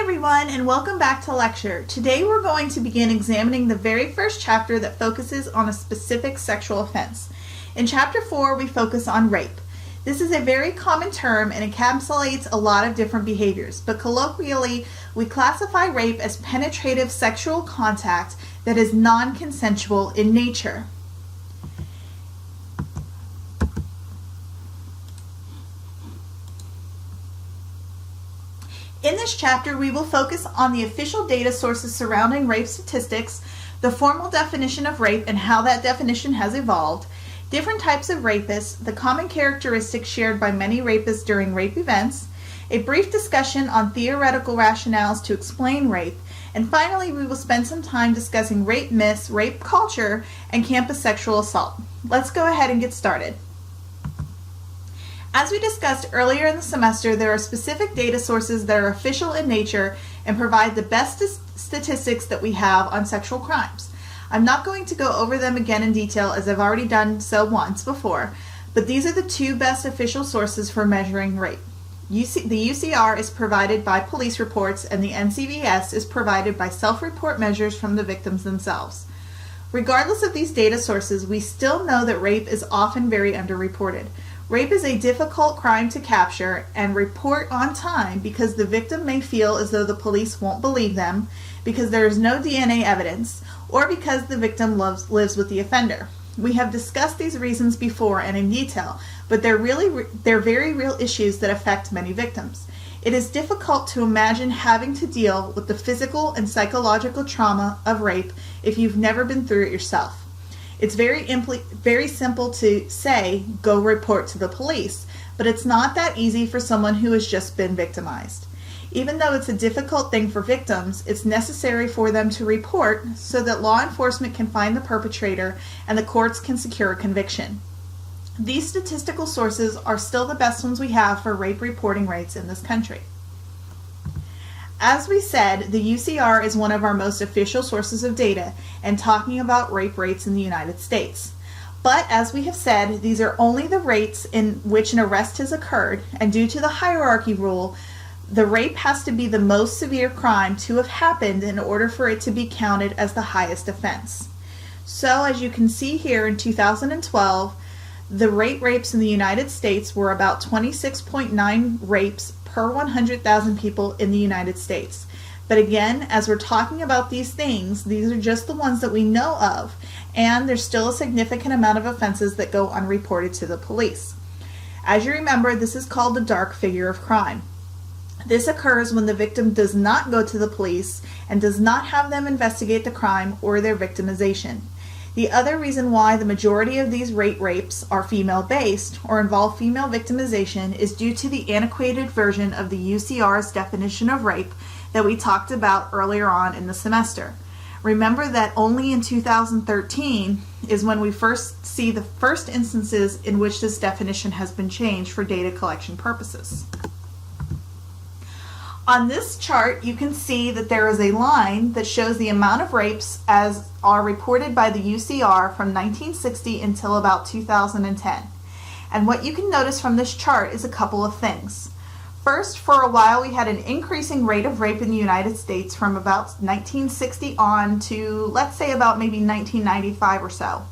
everyone, and welcome back to lecture. Today we're going to begin examining the very first chapter that focuses on a specific sexual offense. In chapter 4 we focus on rape. This is a very common term and encapsulates a lot of different behaviors, but colloquially we classify rape as penetrative sexual contact that is non-consensual in nature. In this chapter, we will focus on the official data sources surrounding rape statistics, the formal definition of rape and how that definition has evolved, different types of rapists, the common characteristics shared by many rapists during rape events, a brief discussion on theoretical rationales to explain rape, and finally we will spend some time discussing rape myths, rape culture, and campus sexual assault. Let's go ahead and get started. As we discussed earlier in the semester, there are specific data sources that are official in nature and provide the best statistics that we have on sexual crimes. I'm not going to go over them again in detail as I've already done so once before, but these are the two best official sources for measuring rape. The UCR is provided by police reports and the NCVS is provided by self-report measures from the victims themselves. Regardless of these data sources, we still know that rape is often very underreported. Rape is a difficult crime to capture and report on time because the victim may feel as though the police won't believe them, because there is no DNA evidence, or because the victim lives with the offender. We have discussed these reasons before and in detail, but they're very real issues that affect many victims. It is difficult to imagine having to deal with the physical and psychological trauma of rape if you've never been through it yourself. It's very simple to say, go report to the police, but it's not that easy for someone who has just been victimized. Even though it's a difficult thing for victims, it's necessary for them to report so that law enforcement can find the perpetrator and the courts can secure a conviction. These statistical sources are still the best ones we have for rape reporting rates in this country. As we said, the UCR is one of our most official sources of data and talking about rape rates in the United States. But as we have said, these are only the rates in which an arrest has occurred, and due to the hierarchy rule, the rape has to be the most severe crime to have happened in order for it to be counted as the highest offense. So as you can see here in 2012, the rapes in the United States were about 26.9 rapes per 100,000 people in the United States. But again, as we're talking about these things, these are just the ones that we know of, and there's still a significant amount of offenses that go unreported to the police. As you remember, this is called the dark figure of crime. This occurs when the victim does not go to the police and does not have them investigate the crime or their victimization. The other reason why the majority of these rapes are female-based or involve female victimization is due to the antiquated version of the UCR's definition of rape that we talked about earlier on in the semester. Remember that only in 2013 is when we first see the first instances in which this definition has been changed for data collection purposes. On this chart, you can see that there is a line that shows the amount of rapes as are reported by the UCR from 1960 until about 2010. And what you can notice from this chart is a couple of things. First, for a while we had an increasing rate of rape in the United States from about 1960 on to, let's say, about maybe 1995 or so.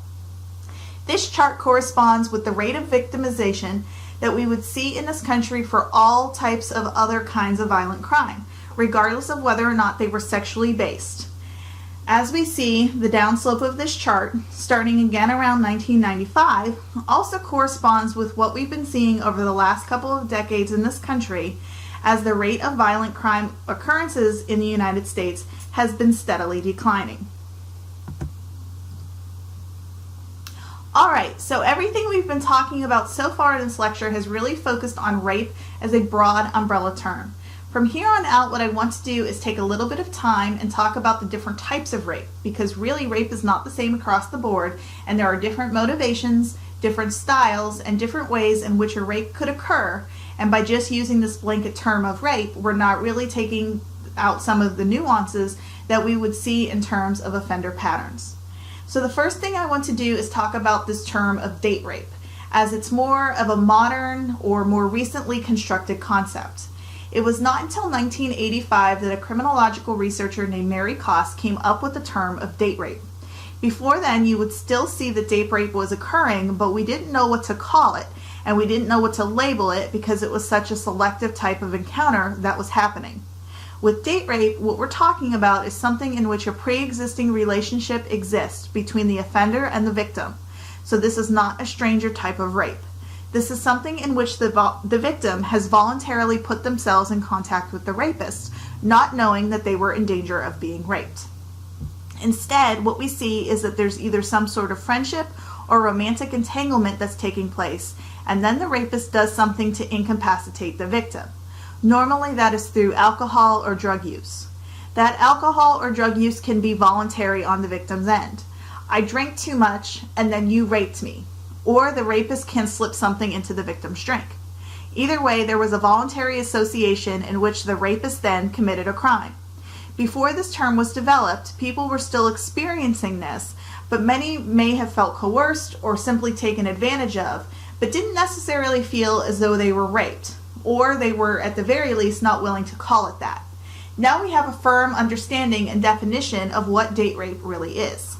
This chart corresponds with the rate of victimization that we would see in this country for all types of other kinds of violent crime, regardless of whether or not they were sexually based. As we see, the downslope of this chart, starting again around 1995, also corresponds with what we've been seeing over the last couple of decades in this country, as the rate of violent crime occurrences in the United States has been steadily declining. Alright, so everything we've been talking about so far in this lecture has really focused on rape as a broad umbrella term. From here on out, what I want to do is take a little bit of time and talk about the different types of rape, because really rape is not the same across the board, and there are different motivations, different styles, and different ways in which a rape could occur, and by just using this blanket term of rape, we're not really taking out some of the nuances that we would see in terms of offender patterns. So the first thing I want to do is talk about this term of date rape, as it's more of a modern or more recently constructed concept. It was not until 1985 that a criminological researcher named Mary Koss came up with the term of date rape. Before then, you would still see that date rape was occurring, but we didn't know what to call it, and we didn't know what to label it because it was such a selective type of encounter that was happening. With date rape, what we're talking about is something in which a pre-existing relationship exists between the offender and the victim. So this is not a stranger type of rape. This is something in which the victim has voluntarily put themselves in contact with the rapist, not knowing that they were in danger of being raped. Instead, what we see is that there's either some sort of friendship or romantic entanglement that's taking place, and then the rapist does something to incapacitate the victim. Normally that is through alcohol or drug use. That alcohol or drug use can be voluntary on the victim's end. I drank too much and then you raped me. Or the rapist can slip something into the victim's drink. Either way, there was a voluntary association in which the rapist then committed a crime. Before this term was developed, people were still experiencing this, but many may have felt coerced or simply taken advantage of, but didn't necessarily feel as though they were raped, or they were at the very least not willing to call it that. Now we have a firm understanding and definition of what date rape really is.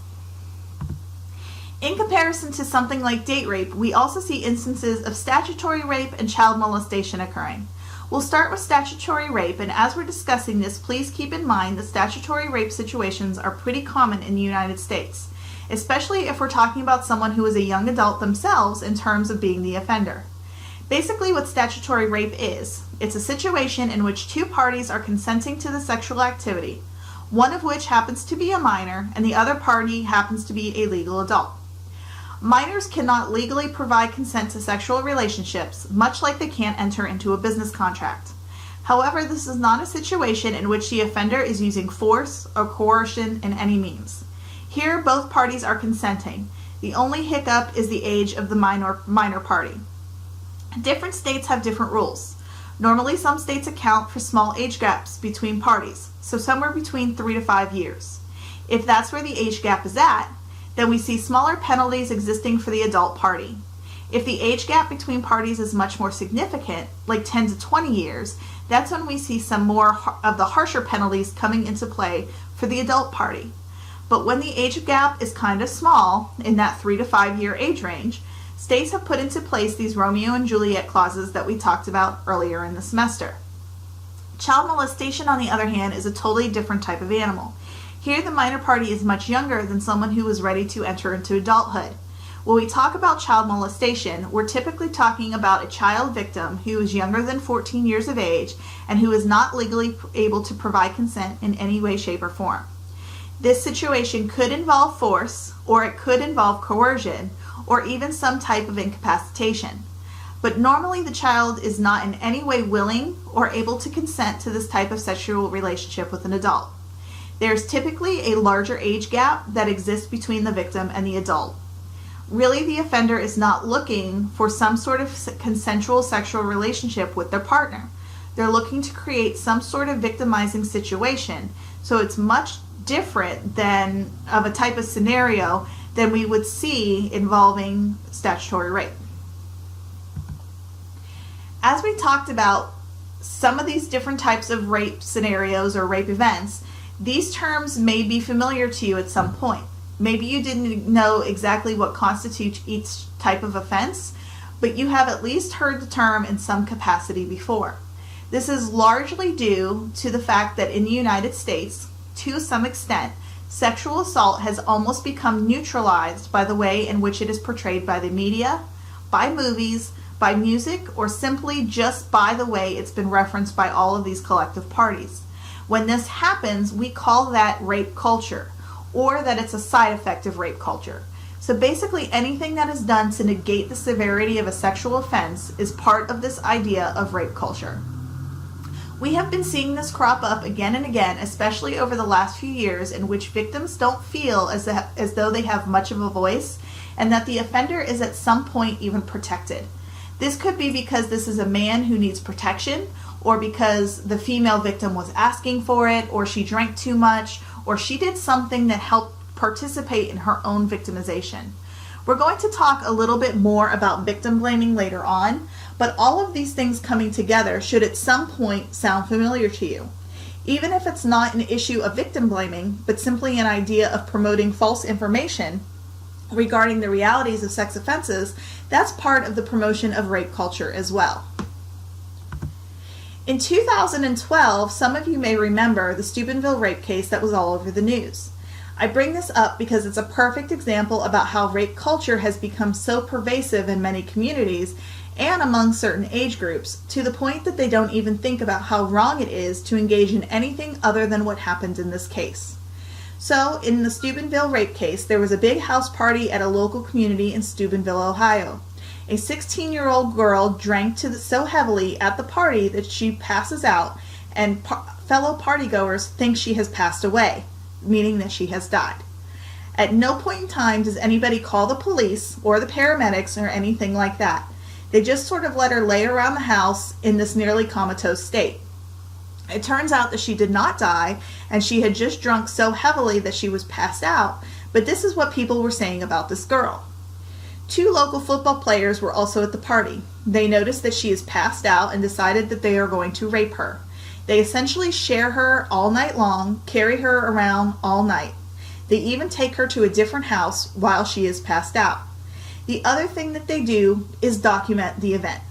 In comparison to something like date rape, we also see instances of statutory rape and child molestation occurring. We'll start with statutory rape, and as we're discussing this, please keep in mind that statutory rape situations are pretty common in the United States, especially if we're talking about someone who is a young adult themselves in terms of being the offender. Basically, what statutory rape is, it's a situation in which two parties are consenting to the sexual activity, one of which happens to be a minor and the other party happens to be a legal adult. Minors cannot legally provide consent to sexual relationships, much like they can't enter into a business contract. However, this is not a situation in which the offender is using force or coercion in any means. Here, both parties are consenting. The only hiccup is the age of the minor party. Different states have different rules. Normally, some states account for small age gaps between parties, so somewhere between 3 to 5 years. If that's where the age gap is at, then we see smaller penalties existing for the adult party. If the age gap between parties is much more significant, like 10 to 20 years, that's when we see some more of the harsher penalties coming into play for the adult party. But when the age gap is kind of small, in that 3 to 5 year age range, states have put into place these Romeo and Juliet clauses that we talked about earlier in the semester. Child molestation, on the other hand, is a totally different type of animal. Here, the minor party is much younger than someone who is ready to enter into adulthood. When we talk about child molestation, we're typically talking about a child victim who is younger than 14 years of age and who is not legally able to provide consent in any way, shape, or form. This situation could involve force, or it could involve coercion, or even some type of incapacitation. But normally the child is not in any way willing or able to consent to this type of sexual relationship with an adult. There's typically a larger age gap that exists between the victim and the adult. Really, the offender is not looking for some sort of consensual sexual relationship with their partner. They're looking to create some sort of victimizing situation, so it's much different than of a type of scenario than we would see involving statutory rape. As we talked about some of these different types of rape scenarios or rape events, these terms may be familiar to you at some point. Maybe you didn't know exactly what constitutes each type of offense, but you have at least heard the term in some capacity before. This is largely due to the fact that in the United States, to some extent, sexual assault has almost become neutralized by the way in which it is portrayed by the media, by movies, by music, or simply just by the way it's been referenced by all of these collective parties. When this happens, we call that rape culture, or that it's a side effect of rape culture. So basically anything that is done to negate the severity of a sexual offense is part of this idea of rape culture. We have been seeing this crop up again and again, especially over the last few years, in which victims don't feel as though they have much of a voice, and that the offender is at some point even protected. This could be because this is a man who needs protection, or because the female victim was asking for it, or she drank too much, or she did something that helped participate in her own victimization. We're going to talk a little bit more about victim blaming later on, But all of these things coming together should at some point sound familiar to you. Even if it's not an issue of victim blaming, but simply an idea of promoting false information regarding the realities of sex offenses, that's part of the promotion of rape culture as well. In 2012, some of you may remember the Steubenville Rape case that was all over the news. I bring this up because it's a perfect example about how rape culture has become so pervasive in many communities and among certain age groups, to the point that they don't even think about how wrong it is to engage in anything other than what happened in this case. So, in the Steubenville Rape case, there was a big house party at a local community in Steubenville, Ohio. A 16-year-old girl drank so heavily at the party that she passes out, and fellow partygoers think she has passed away, meaning that she has died. At no point in time does anybody call the police or the paramedics or anything like that. They just sort of let her lay around the house in this nearly comatose state. It turns out that she did not die, and she had just drunk so heavily that she was passed out, but this is what people were saying about this girl. 2 local football players were also at the party. They noticed that she is passed out and decided that they are going to rape her. They essentially share her all night long, carry her around all night. They even take her to a different house while she is passed out. The other thing that they do is document the event.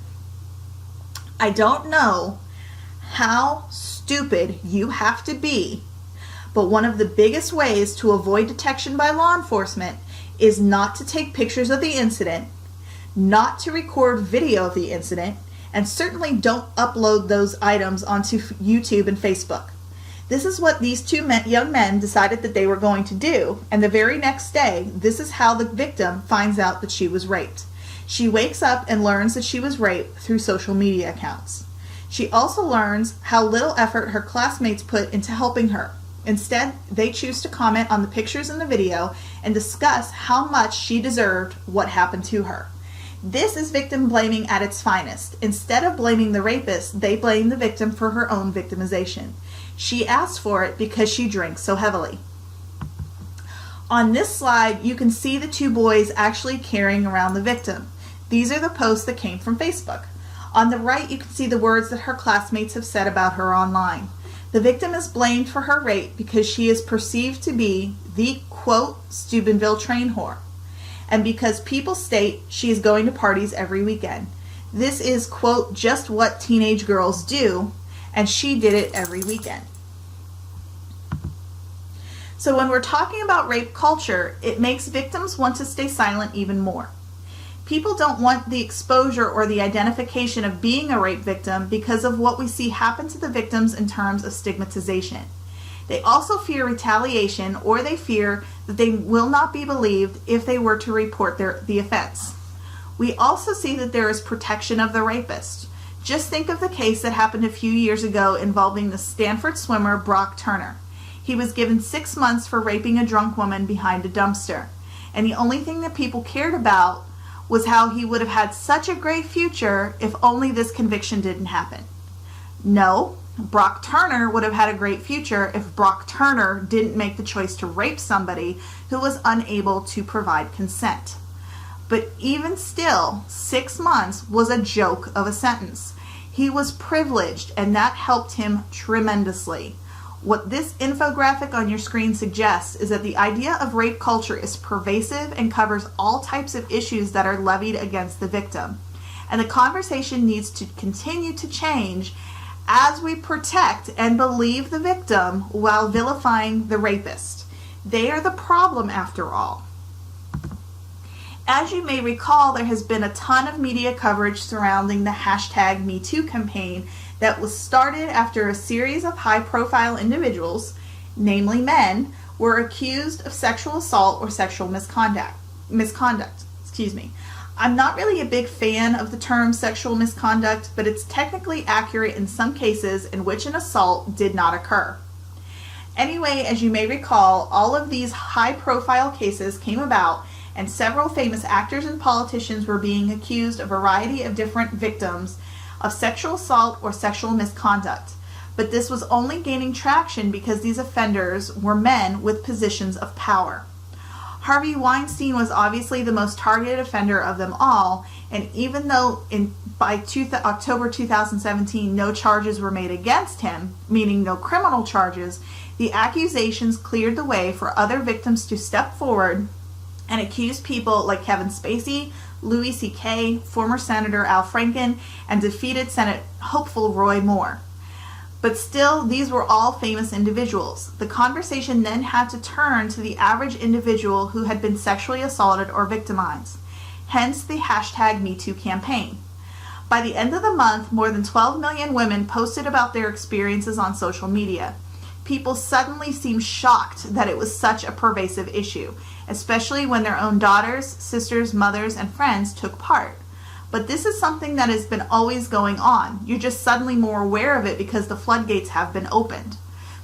I don't know how stupid you have to be, but one of the biggest ways to avoid detection by law enforcement is not to take pictures of the incident, not to record video of the incident, and certainly don't upload those items onto YouTube and Facebook. This is what these 2 young men decided that they were going to do, and the very next day, this is how the victim finds out that she was raped. She wakes up and learns that she was raped through social media accounts. She also learns how little effort her classmates put into helping her. Instead, they choose to comment on the pictures and the video and discuss how much she deserved what happened to her. This is victim blaming at its finest. Instead of blaming the rapist, they blame the victim for her own victimization. She asked for it because she drank so heavily. On this slide, you can see the 2 boys actually carrying around the victim. These are the posts that came from Facebook. On the right, you can see the words that her classmates have said about her online. The victim is blamed for her rape because she is perceived to be the, quote, Steubenville train whore, and because people state she is going to parties every weekend. This is, quote, just what teenage girls do, and she did it every weekend. So when we're talking about rape culture, it makes victims want to stay silent even more. People don't want the exposure or the identification of being a rape victim because of what we see happen to the victims in terms of stigmatization. They also fear retaliation, or they fear that they will not be believed if they were to report the offense. We also see that there is protection of the rapist. Just think of the case that happened a few years ago involving the Stanford swimmer Brock Turner. He was given 6 months for raping a drunk woman behind a dumpster. And the only thing that people cared about was how he would have had such a great future if only this conviction didn't happen. No, Brock Turner would have had a great future if Brock Turner didn't make the choice to rape somebody who was unable to provide consent. But even still, 6 months was a joke of a sentence. He was privileged, and that helped him tremendously. What this infographic on your screen suggests is that the idea of rape culture is pervasive and covers all types of issues that are levied against the victim. And the conversation needs to continue to change as we protect and believe the victim while vilifying the rapist. They are the problem after all. As you may recall, there has been a ton of media coverage surrounding the hashtag MeToo campaign that was started after a series of high-profile individuals, namely men, were accused of sexual assault or sexual misconduct. I'm not really a big fan of the term sexual misconduct, but it's technically accurate in some cases in which an assault did not occur. Anyway, as you may recall, all of these high-profile cases came about, and several famous actors and politicians were being accused of a variety of different victims of sexual assault or sexual misconduct. But this was only gaining traction because these offenders were men with positions of power. Harvey Weinstein was obviously the most targeted offender of them all, and even though by October 2017, no charges were made against him, meaning no criminal charges, the accusations cleared the way for other victims to step forward and accuse people like Kevin Spacey, Louis C.K., former Senator Al Franken, and defeated Senate hopeful Roy Moore. But still, these were all famous individuals. The conversation then had to turn to the average individual who had been sexually assaulted or victimized. Hence the hashtag #MeToo campaign. By the end of the month, more than 12 million women posted about their experiences on social media. People suddenly seemed shocked that it was such a pervasive issue, especially when their own daughters, sisters, mothers, and friends took part. But this is something that has been always going on. You're just suddenly more aware of it because the floodgates have been opened.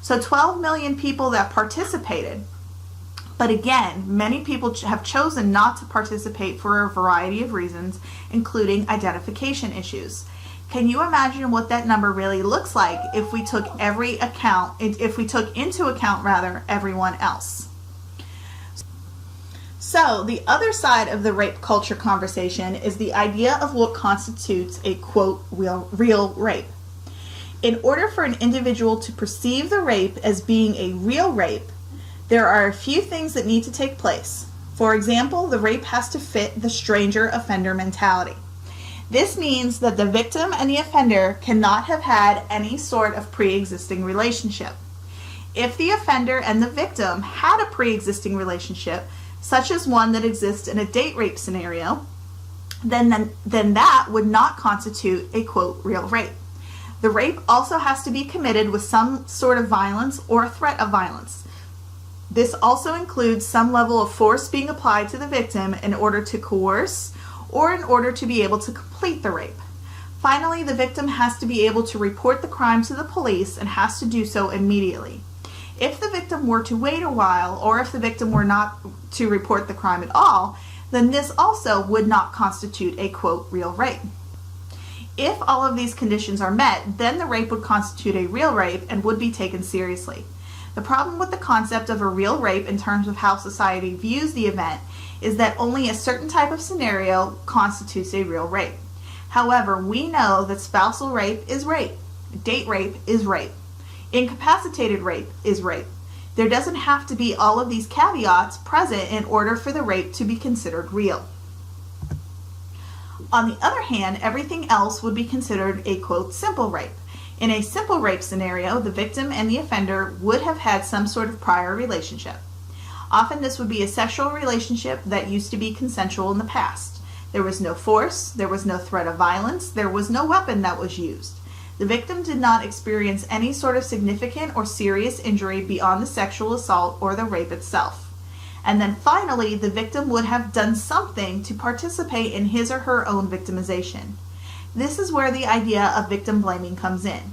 So 12 million people that participated. But again, many people have chosen not to participate for a variety of reasons, including identification issues. Can you imagine what that number really looks like if we took into account everyone else? So the other side of the rape culture conversation is the idea of what constitutes a quote real rape. In order for an individual to perceive the rape as being a real rape, there are a few things that need to take place. For example, the rape has to fit the stranger offender mentality. This means that the victim and the offender cannot have had any sort of pre-existing relationship. If the offender and the victim had a pre-existing relationship, such as one that exists in a date rape scenario, then that would not constitute a quote real rape. The rape also has to be committed with some sort of violence or a threat of violence. This also includes some level of force being applied to the victim in order to coerce or in order to be able to complete the rape. Finally, the victim has to be able to report the crime to the police and has to do so immediately. If the victim were to wait a while, or if the victim were not to report the crime at all, then this also would not constitute a quote real rape. If all of these conditions are met, then the rape would constitute a real rape and would be taken seriously. The problem with the concept of a real rape in terms of how society views the event is that only a certain type of scenario constitutes a real rape. However, we know that spousal rape is rape, date rape is rape, incapacitated rape is rape. There doesn't have to be all of these caveats present in order for the rape to be considered real. On the other hand, everything else would be considered a quote simple rape. In a simple rape scenario, the victim and the offender would have had some sort of prior relationship. Often this would be a sexual relationship that used to be consensual in the past. There was no force, there was no threat of violence, there was no weapon that was used. The victim did not experience any sort of significant or serious injury beyond the sexual assault or the rape itself. And then finally, the victim would have done something to participate in his or her own victimization. This is where the idea of victim blaming comes in.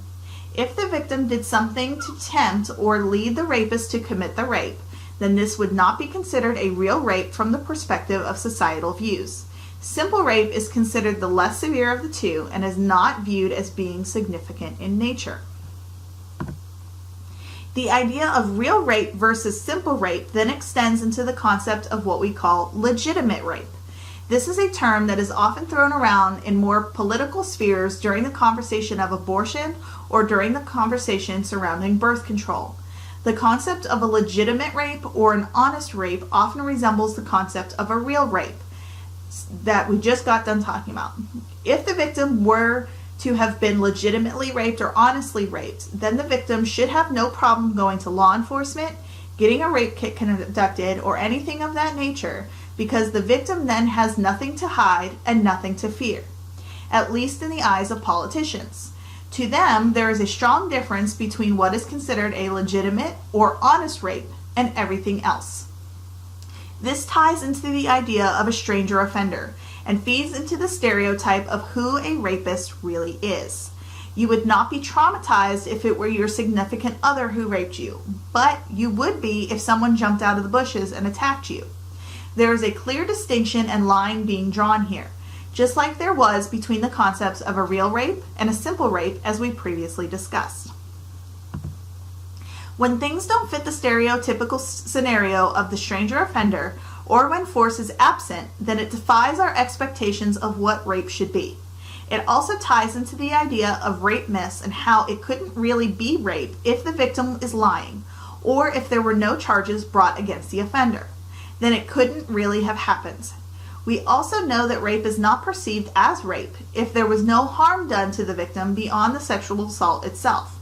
If the victim did something to tempt or lead the rapist to commit the rape, then this would not be considered a real rape from the perspective of societal views. Simple rape is considered the less severe of the two and is not viewed as being significant in nature. The idea of real rape versus simple rape then extends into the concept of what we call legitimate rape. This is a term that is often thrown around in more political spheres during the conversation of abortion or during the conversation surrounding birth control. The concept of a legitimate rape or an honest rape often resembles the concept of a real rape that we just got done talking about. If the victim were to have been legitimately raped or honestly raped, then the victim should have no problem going to law enforcement, getting a rape kit conducted, or anything of that nature, because the victim then has nothing to hide and nothing to fear, at least in the eyes of politicians. To them, there is a strong difference between what is considered a legitimate or honest rape and everything else. This ties into the idea of a stranger offender and feeds into the stereotype of who a rapist really is. You would not be traumatized if it were your significant other who raped you, but you would be if someone jumped out of the bushes and attacked you. There is a clear distinction and line being drawn here, just like there was between the concepts of a real rape and a simple rape as we previously discussed. When things don't fit the stereotypical scenario of the stranger offender, or when force is absent, then it defies our expectations of what rape should be. It also ties into the idea of rape myths and how it couldn't really be rape if the victim is lying, or if there were no charges brought against the offender. Then it couldn't really have happened. We also know that rape is not perceived as rape if there was no harm done to the victim beyond the sexual assault itself.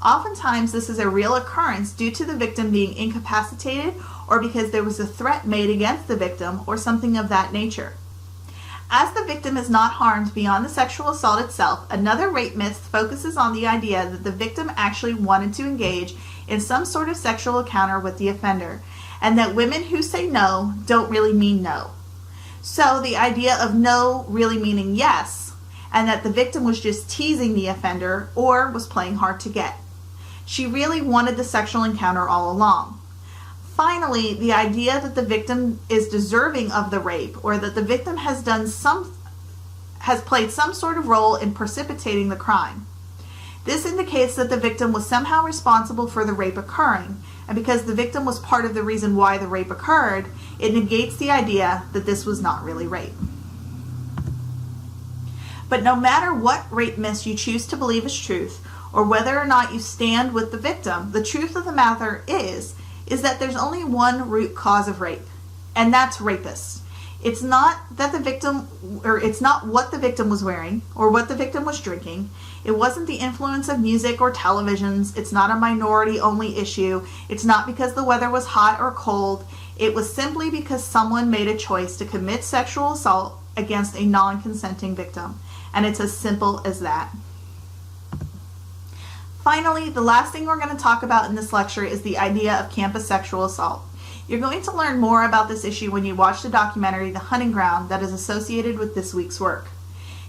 Oftentimes this is a real occurrence due to the victim being incapacitated or because there was a threat made against the victim or something of that nature. As the victim is not harmed beyond the sexual assault itself, another rape myth focuses on the idea that the victim actually wanted to engage in some sort of sexual encounter with the offender, and that women who say no don't really mean no. So the idea of no really meaning yes, and that the victim was just teasing the offender or was playing hard to get. She really wanted the sexual encounter all along. Finally, the idea that the victim is deserving of the rape or that the victim has played some sort of role in precipitating the crime. This indicates that the victim was somehow responsible for the rape occurring, and because the victim was part of the reason why the rape occurred, it negates the idea that this was not really rape. But no matter what rape myths you choose to believe is truth, or whether or not you stand with the victim, the truth of the matter is that there's only one root cause of rape, and that's rapists. It's not that the victim, or it's not what the victim was wearing or what the victim was drinking. It wasn't the influence of music or televisions. It's not a minority-only issue. It's not because the weather was hot or cold. It was simply because someone made a choice to commit sexual assault against a non-consenting victim. And it's as simple as that. Finally, the last thing we're going to talk about in this lecture is the idea of campus sexual assault. You're going to learn more about this issue when you watch the documentary The Hunting Ground that is associated with this week's work.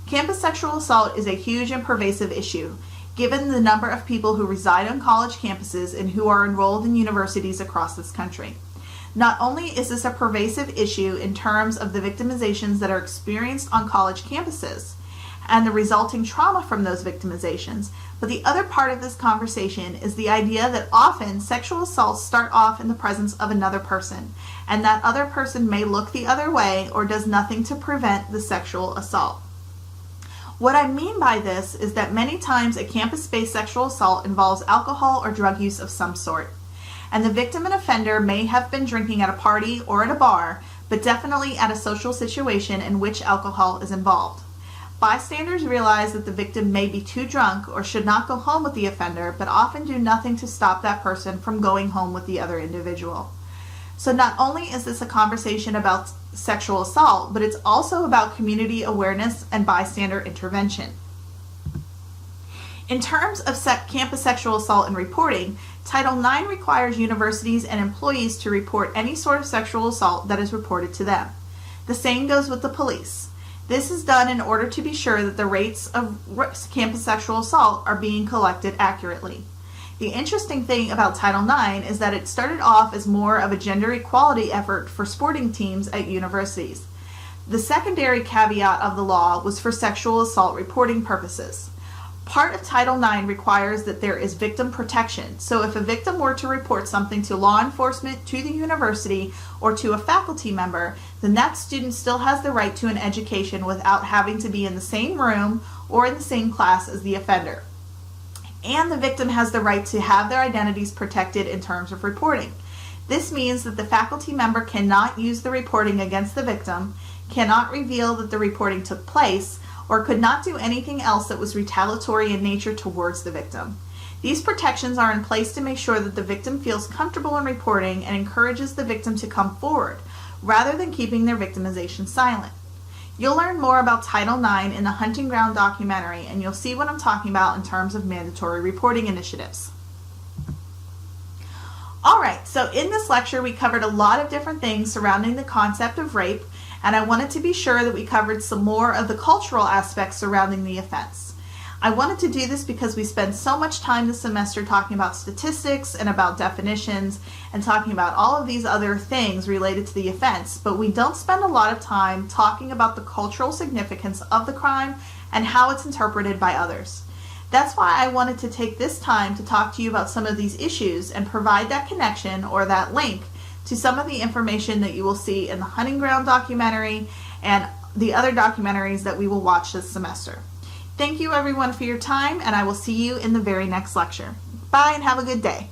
Campus sexual assault is a huge and pervasive issue, given the number of people who reside on college campuses and who are enrolled in universities across this country. Not only is this a pervasive issue in terms of the victimizations that are experienced on college campuses and the resulting trauma from those victimizations, but the other part of this conversation is the idea that often sexual assaults start off in the presence of another person, and that other person may look the other way or does nothing to prevent the sexual assault. What I mean by this is that many times a campus-based sexual assault involves alcohol or drug use of some sort, and the victim and offender may have been drinking at a party or at a bar, but definitely at a social situation in which alcohol is involved. Bystanders realize that the victim may be too drunk or should not go home with the offender, but often do nothing to stop that person from going home with the other individual. So not only is this a conversation about sexual assault, but it's also about community awareness and bystander intervention. In terms of campus sexual assault and reporting, Title IX requires universities and employees to report any sort of sexual assault that is reported to them. The same goes with the police. This is done in order to be sure that the rates of campus sexual assault are being collected accurately. The interesting thing about Title IX is that it started off as more of a gender equality effort for sporting teams at universities. The secondary caveat of the law was for sexual assault reporting purposes. Part of Title IX requires that there is victim protection, so if a victim were to report something to law enforcement, to the university, or to a faculty member, then that student still has the right to an education without having to be in the same room or in the same class as the offender. And the victim has the right to have their identities protected in terms of reporting. This means that the faculty member cannot use the reporting against the victim, cannot reveal that the reporting took place, or could not do anything else that was retaliatory in nature towards the victim. These protections are in place to make sure that the victim feels comfortable in reporting and encourages the victim to come forward, rather than keeping their victimization silent. You'll learn more about Title IX in the Hunting Ground documentary, and you'll see what I'm talking about in terms of mandatory reporting initiatives. Alright, so in this lecture we covered a lot of different things surrounding the concept of rape, and I wanted to be sure that we covered some more of the cultural aspects surrounding the offense. I wanted to do this because we spend so much time this semester talking about statistics and about definitions and talking about all of these other things related to the offense, but we don't spend a lot of time talking about the cultural significance of the crime and how it's interpreted by others. That's why I wanted to take this time to talk to you about some of these issues and provide that connection or that link to some of the information that you will see in the Hunting Ground documentary and the other documentaries that we will watch this semester. Thank you everyone for your time, and I will see you in the very next lecture. Bye and have a good day.